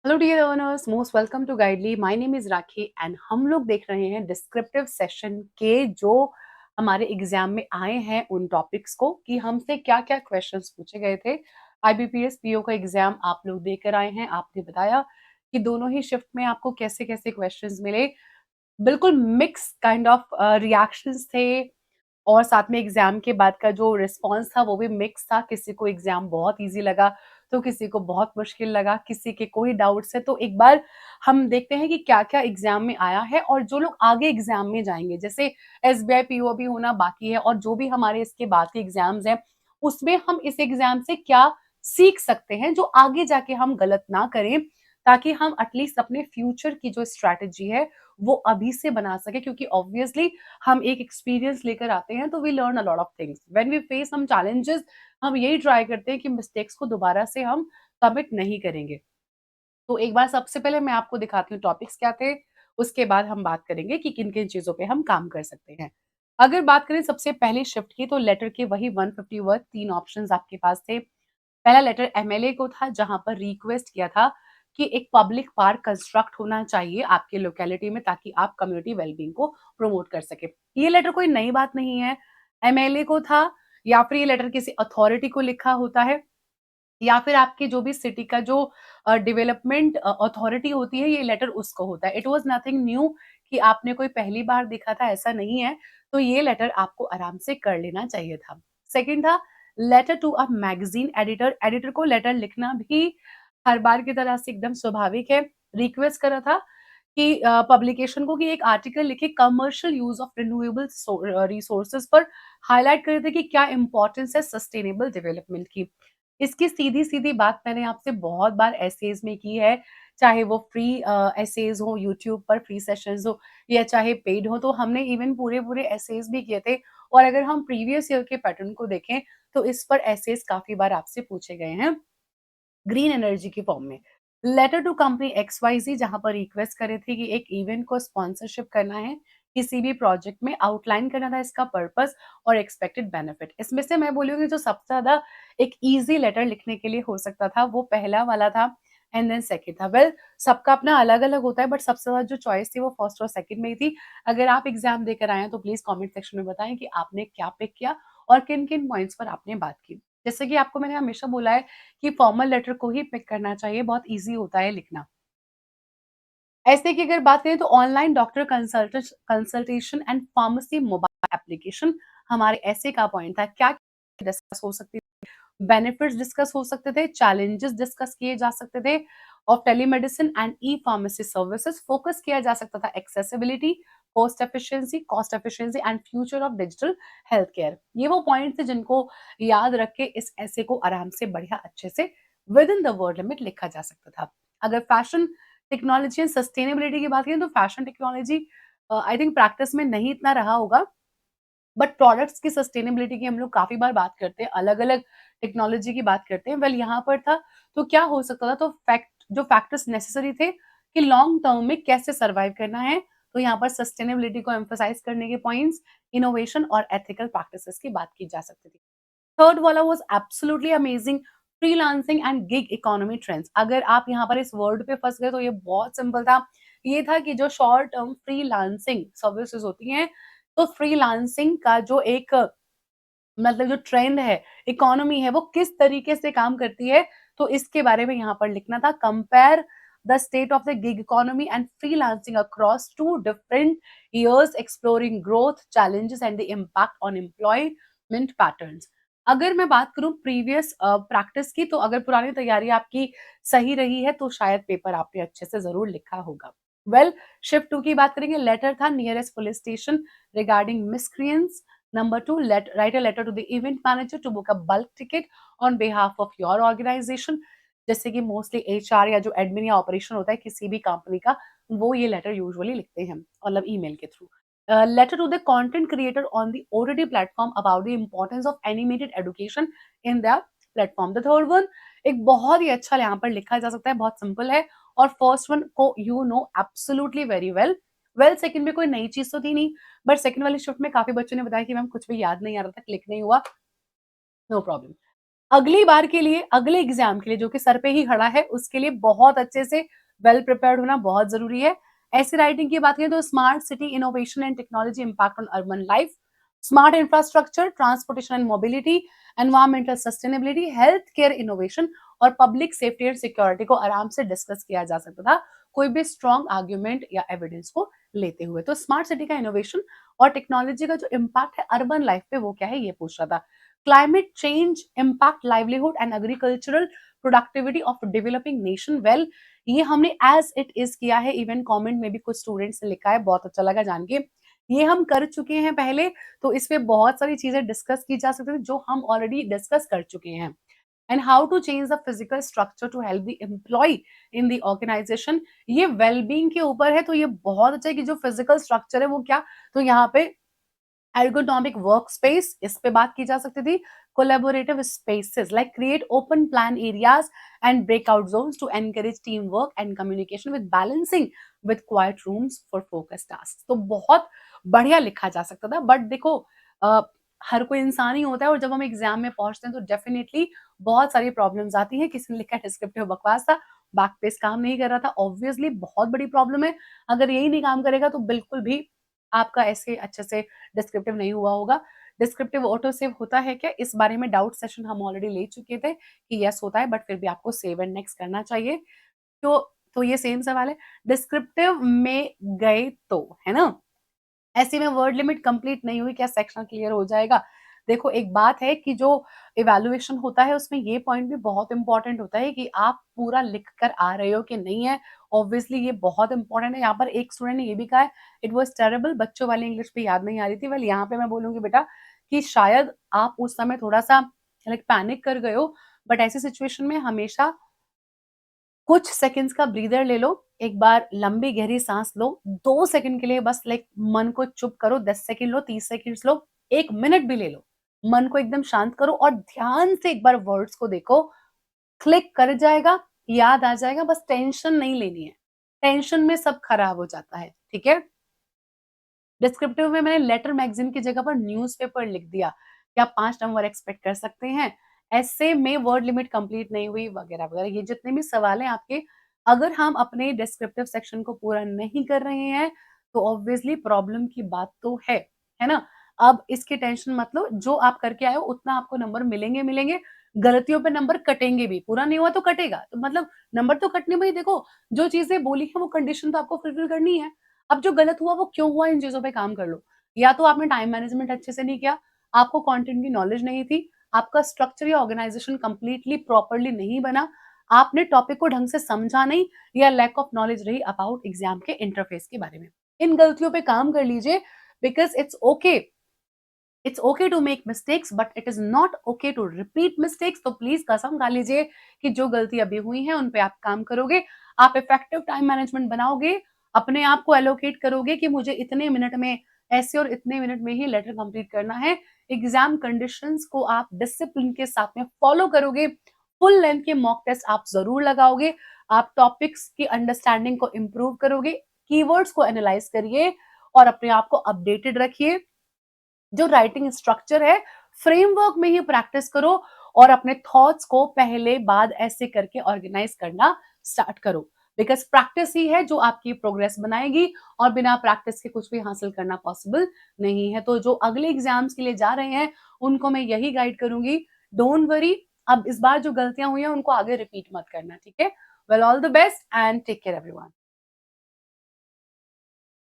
Hello dear learners, most welcome to Guidely. My name is Rakhi and हम लोग देख रहे हैं डिस्क्रिप्टिव सेशन के जो हमारे एग्जाम में आए हैं उन टॉपिक्स को कि हमसे क्या क्या क्वेश्चंस पूछे गए थे। आईबीपीएस पीओ का एग्जाम आप लोग देकर आए हैं। आपने बताया कि दोनों ही शिफ्ट में आपको कैसे कैसे क्वेश्चंस मिले। बिल्कुल मिक्स काइंड ऑफ रिएक्शंस थे और साथ में एग्जाम के बाद का जो रिस्पॉन्स था वो भी मिक्स था। किसी को एग्जाम बहुत इजी लगा तो किसी को बहुत मुश्किल लगा, किसी के कोई डाउट्स है। तो एक बार हम देखते हैं कि क्या क्या एग्जाम में आया है और जो लोग आगे एग्जाम में जाएंगे, जैसे एसबीआई पीओ भी होना बाकी है और जो भी हमारे इसके बाद के एग्जाम्स हैं उसमें हम इस एग्जाम से क्या सीख सकते हैं जो आगे जाके हम गलत ना करें, ताकि हम एटलीस्ट अपने फ्यूचर की जो स्ट्रैटेजी है वो अभी से बना सके। क्योंकि ऑब्वियसली हम एक एक्सपीरियंस लेकर आते हैं तो we learn a lot of things when we face some challenges. हम यही ट्राई करते हैं कि मिस्टेक्स को दोबारा से हम कमिट नहीं करेंगे। तो एक बार सबसे पहले मैं आपको दिखाती हूँ टॉपिक्स क्या थे, उसके बाद हम बात करेंगे कि किन किन चीजों पे हम काम कर सकते हैं। अगर बात करें सबसे पहले शिफ्ट की, तो लेटर के वही 150 वर्ड तीन ऑप्शंस आपके पास थे। पहला लेटर एमएलए को था जहां पर रिक्वेस्ट किया था कि एक पब्लिक पार्क कंस्ट्रक्ट होना चाहिए आपके लोकेलिटी में ताकि आप कम्युनिटी वेलबींग को प्रमोट कर सके। ये लेटर कोई नई बात नहीं है, एमएलए को था या फिर ये लेटर किसी अथॉरिटी को लिखा होता है या फिर आपकी जो भी सिटी का जो डेवलपमेंट अथॉरिटी होती है, ये लेटर उसको होता है। इट वाज नथिंग न्यू कि आपने कोई पहली बार देखा था, ऐसा नहीं है। तो ये लेटर आपको आराम से कर लेना चाहिए था। सेकंड था letter to a magazine editor. Editor को लेटर लिखना भी हर बार की तरह से एकदम स्वाभाविक है। रिक्वेस्ट करा था कि पब्लिकेशन को कि एक आर्टिकल लिखे commercial use of renewable resources पर, हाईलाइट कर रहे थे कि क्या इंपॉर्टेंस है सस्टेनेबल डेवलपमेंट की। इसकी सीधी-सीधी बात मैंने आपसे बहुत बार एसेज में की है, चाहे वो फ्री एसेज हो यूट्यूब पर फ्री सेशंस हो या चाहे पेड हो। तो हमने इवन पूरे-पूरे एसेज भी किए थे और अगर हम प्रीवियस ईयर के पैटर्न को देखें तो इस पर एसेज काफ़ी बार आपसे पूछे गए हैं ग्रीन एनर्जी की फॉर्म में। लेटर टू कंपनी XYZ जहाँ पर रिक्वेस्ट करे थे कि एक इवेंट को स्पॉन्सरशिप करना है, किसी भी प्रोजेक्ट में आउटलाइन करना था इसका पर्पस और एक्सपेक्टेड बेनिफिट। इसमें से मैं बोलूँगी जो सबसे ज़्यादा एक ईज़ी लेटर लिखने के लिए हो सकता था वो पहला वाला था एंड देन सेकंड था। वेल, सबका अपना अलग-अलग होता है बट सबसे ज़्यादा जो चॉइस थी वो फर्स्ट और सेकंड में ही थी। अगर आप एग्ज़ाम देकर आए हैं तो प्लीज़ कमेंट सेक्शन में बताएँ कि आपने क्या पिक किया और किन-किन पॉइंट्स पर आपने बात की। जैसे कि आपको मैंने हमेशा बोला है कि फॉर्मल लेटर को ही पिक करना चाहिए, बहुत ईज़ी होता है लिखना। ऐसे की अगर बात करें तो online doctor consultation and pharmacy mobile application हमारे ऐसे का पॉइंट था। क्या डिस्कस हो सकती थी? बेनिफिट्स डिस्कस हो सकते थे, चैलेंजेस डिस्कस किए जा सकते थे of telemedicine and e-pharmacy services. Focus किया जा सकता था accessibility, cost efficiency and future of digital health care. ये वो पॉइंट्स थे जिनको याद रख के इस ऐसे को आराम से बढ़िया अच्छे से with in the word limit लिखा जा सकता था। अगर फैशन टेक्नोलॉजी एंड सस्टेनेबिलिटी की बात करें तो fashion technology I think practice में नहीं इतना रहा होगा, बट प्रोडक्ट्स की सस्टेनेबिलिटी की हम लोग काफ़ी बार बात करते हैं, अलग-अलग टेक्नोलॉजी की बात करते हैं। वेल, यहाँ पर था तो क्या हो सकता था, तो जो फैक्टर्स नेसेसरी थे कि लॉन्ग टर्म में कैसे सर्वाइव करना है, तो यहाँ पर सस्टेनेबिलिटी को एम्फसाइज़ करने के पॉइंट्स, इनोवेशन और एथिकल प्रैक्टिसेस की बात की जा सकती थी। थर्ड वाला was absolutely amazing, freelancing and gig economy trends. अगर आप यहाँ पर इस वर्ड पे फँस गए तो ये बहुत सिंपल था। ये था कि जो शॉर्ट टर्म फ्रीलांसिंग सर्विसेज़ होती हैं, तो फ्रीलांसिंग का जो एक मतलब जो ट्रेंड है, इकोनॉमी है, वो किस तरीके से काम करती है, तो इसके बारे में यहाँ पर लिखना था। Compare the state of the gig economy and freelancing across 2 different years, exploring growth, challenges and the impact on employment patterns. अगर मैं बात करूँ प्रीवियस प्रैक्टिस की, तो अगर पुरानी तैयारी आपकी सही रही है, तो शायद पेपर आपने अच्छे से ज़रूर लिखा होगा। वेल, शिफ्ट 2 की बात करेंगे। लेटर था nearest police station regarding miscreants. Number two, write a letter to the event manager to book a bulk ticket on behalf of your organization। जैसे कि मोस्टली एचआर या जो एडमिन या ऑपरेशन होता है किसी भी कंपनी का, वो ये लेटर यूजुअली लिखते हैं मतलब ईमेल के थ्रू। Letter to the content creator on the OTT platform about the importance of animated education in the platform. The third one एक बहुत ही अच्छा यहाँ पर लिखा जा सकता है, बहुत सिंपल है और फर्स्ट वन को you know absolutely very well. Well, second में कोई नई चीज तो थी नहीं, बट सेकंड वाली शिफ्ट में काफ़ी बच्चों ने बताया कि मैम कुछ भी याद नहीं आ रहा था, क्लिक नहीं हुआ, नो प्रॉब्लम। अगली बार के लिए, अगले एग्जाम के लिए जो कि सर पे ही खड़ा है, उसके लिए बहुत अच्छे से वेल प्रिपेयर्ड होना बहुत जरूरी है। ऐसी राइटिंग की बात करें तो smart city innovation and technology impact on urban life, smart infrastructure, transportation and mobility, environmental sustainability, health care innovation और पब्लिक सेफ्टी एंड सिक्योरिटी को आराम से डिस्कस किया जा सकता था, कोई भी स्ट्रॉन्ग आर्ग्यूमेंट या एविडेंस को लेते हुए। तो स्मार्ट सिटी का इनोवेशन और टेक्नोलॉजी का जो इम्पैक्ट है अर्बन लाइफ पे वो क्या है, ये पूछ रहा था। Climate change impact livelihood and agricultural productivity of developing nation, well ये हमने एज इट इज किया है। इवन कमेंट में भी कुछ स्टूडेंट्स ने लिखा है, बहुत अच्छा लगा जान के। ये हम कर चुके हैं पहले, तो इसमें बहुत सारी चीजें डिस्कस की जा सकती है जो हम ऑलरेडी डिस्कस कर चुके हैं। And how to change the physical structure to help the employ in the organisation, ये वेलबींग के ऊपर है। तो ये बहुत अच्छा है कि जो फिजिकल स्ट्रक्चर है वो क्या, तो यहाँ पे ergonomic workspace इस पे बात की जा सकती थी। collaborative spaces like create open plan areas and breakout zones to encourage teamwork and communication with balancing with quiet rooms for focus tasks। तो बहुत बढ़िया लिखा जा सकता था, बट देखो अ, हर कोई इंसान ही होता है और जब हम एग्जाम में पहुंचते हैं तो डेफिनेटली बहुत सारी प्रॉब्लम्स आती हैं। किसी ने लिखा डिस्क्रिप्टिव बकवास था, बैक पेज काम नहीं कर रहा था, ऑब्वियसली बहुत बड़ी प्रॉब्लम है। अगर यही नहीं काम करेगा तो बिल्कुल भी आपका ऐसे अच्छे से डिस्क्रिप्टिव नहीं हुआ होगा। डिस्क्रिप्टिव ऑटो सेव होता है क्या? इस बारे में डाउट सेशन हम ऑलरेडी ले चुके थे कि यस होता है, बट फिर भी आपको सेव एंड नेक्स्ट करना चाहिए। तो ये सेम सवाल है, डिस्क्रिप्टिव में गए तो, है ना? ऐसे में वर्ड लिमिट कंप्लीट नहीं हुई, क्या सेक्शन क्लियर हो जाएगा? देखो एक बात है कि जो इवैल्यूएशन होता है उसमें ये पॉइंट भी बहुत इंपॉर्टेंट होता है कि आप पूरा लिख कर आ रहे हो कि नहीं है। ऑब्वियसली ये बहुत इंपॉर्टेंट है। यहाँ पर एक स्टूडेंट ने ये भी कहा है इट वाज टेरेबल, बच्चों वाली इंग्लिश पे याद नहीं आ रही थी। वेल यहाँ पे मैं बोलूंगी बेटा कि शायद आप उस समय थोड़ा सा लाइक पैनिक कर गए हो, बट ऐसी सिचुएशन में हमेशा कुछ सेकंड्स का ब्रीदर ले लो, एक बार लंबी गहरी सांस लो, 2 सेकंड के लिए बस लाइक मन को चुप करो, 10 सेकंड लो, 30 सेकंड्स लो, 1 मिनट भी ले लो। मन को एकदम शांत करो और ध्यान से एक बार वर्ड्स को देखो, क्लिक कर जाएगा, याद आ जाएगा, बस टेंशन नहीं लेनी है। टेंशन में सब खराब हो जाता है, ठीक है? डिस्क्रिप्टिव में मैंने लेटर मैगज़ीन की जगह पर न्यूज़पेपर लिख दिया कि आप 5 नंबर एक्सपेक्ट कर सकते हैं। ऐसे में वर्ड लिमिट कंप्लीट नहीं हुई वगैरह-वगैरह, ये जितने भी सवाल हैं आपके, अगर हम अपने डिस्क्रिप्टिव सेक्शन को पूरा नहीं कर रहे हैं, तो ऑब्वियसली प्रॉब्लम की बात तो है ना? अब इसकी टेंशन मत लो, जो आप करके आए हो उतना आपको नंबर मिलेंगे, गलतियों पे नंबर कटेंगे भी, पूरा नहीं हुआ तो कटेगा। तो मतलब नंबर तो कटने में ही देखो, जो चीज़ें बोली हैं वो कंडीशन तो आपको फुलफिल करनी है। अब जो गलत हुआ वो क्यों हुआ, इन चीज़ों पे काम कर लो। या तो आपने टाइम मैनेजमेंट अच्छे से नहीं किया, आपको कंटेंट की नॉलेज नहीं थी, आपका स्ट्रक्चर या ऑर्गेनाइजेशन कंप्लीटली प्रॉपर्ली नहीं बना, आपने टॉपिक को ढंग से समझा नहीं, या लैक ऑफ नॉलेज रही अबाउट एग्जाम के इंटरफेस के बारे में। इन गलतियों पे काम कर लीजिए, because it's okay to make mistakes but it is not okay to repeat mistakes. तो प्लीज कसम खा लीजिए कि जो गलती अभी हुई है उन पे आप काम करोगे, आप इफेक्टिव टाइम मैनेजमेंट बनाओगे, अपने आप को एलोकेट करोगे कि मुझे इतने मिनट में ऐसे और इतने मिनट में ही लेटर कंप्लीट करना है। एग्जाम कंडीशंस को आप डिसिप्लिन के साथ में फॉलो करोगे, फुल लेंथ के मॉक टेस्ट आप जरूर लगाओगे, आप टॉपिक्स की अंडरस्टैंडिंग को इम्प्रूव करोगे, कीवर्ड्स को एनालाइज करिए और अपने आप को अपडेटेड रखिए। जो राइटिंग स्ट्रक्चर है फ्रेमवर्क में ही प्रैक्टिस करो और अपने थॉट्स को पहले बाद ऐसे करके ऑर्गेनाइज करना स्टार्ट करो, बिकॉज प्रैक्टिस ही है जो आपकी प्रोग्रेस बनाएगी और बिना प्रैक्टिस के कुछ भी हासिल करना पॉसिबल नहीं है। तो जो अगले एग्जाम्स के लिए जा रहे हैं उनको मैं यही गाइड करूंगी, डोंट वरी, अब इस बार जो गलतियां हुई हैं उनको आगे रिपीट मत करना, ठीक है? Well all the best and take care everyone.